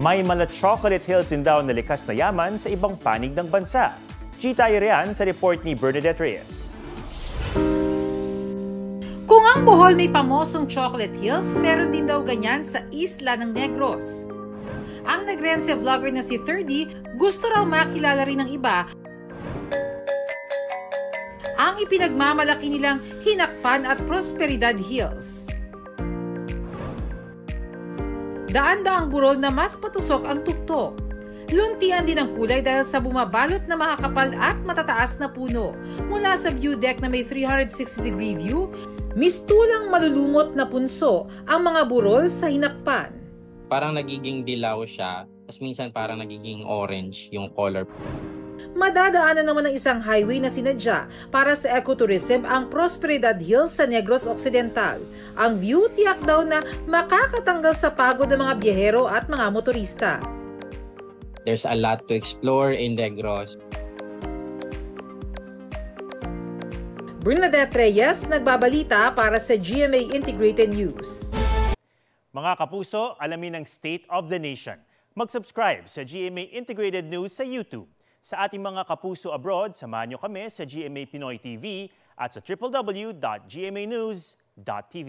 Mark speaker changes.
Speaker 1: May mala chocolate hills din daw na likas na yaman sa ibang panig ng bansa. Gita Irian sa report ni Bernadette Reyes.
Speaker 2: Kung ang Bohol may pamosong chocolate hills, meron din daw ganyan sa isla ng Negros. Ang Negrense vlogger na si 30 gusto raw makilala rin ng iba ang ipinagmamalaki nilang Hinakpan at Prosperidad Hills. Daan-daang burol na mas patusok ang tuktok. Luntian din ang kulay dahil sa bumabalot na makakapal at matataas na puno. Mula sa view deck na may 360-degree view, mistulang malulumot na punso ang mga burol sa Hinakpan.
Speaker 3: Parang nagiging dilaw siya, tapos minsan parang nagiging orange yung color.
Speaker 2: Madadaanan naman ng isang highway na sinadya para sa ecotourism ang Prosperidad Hills sa Negros Occidental. Ang view tiyak daw na makakatanggal sa pagod ng mga biyahero at mga motorista.
Speaker 3: There's a lot to explore in Negros.
Speaker 2: Bernadette Reyes, nagbabalita para sa GMA Integrated News.
Speaker 1: Mga kapuso, alamin ang State of the Nation. Mag-subscribe sa GMA Integrated News sa YouTube. Sa ating mga kapuso abroad, samahan niyo kami sa GMA Pinoy TV at sa www.gmanews.tv.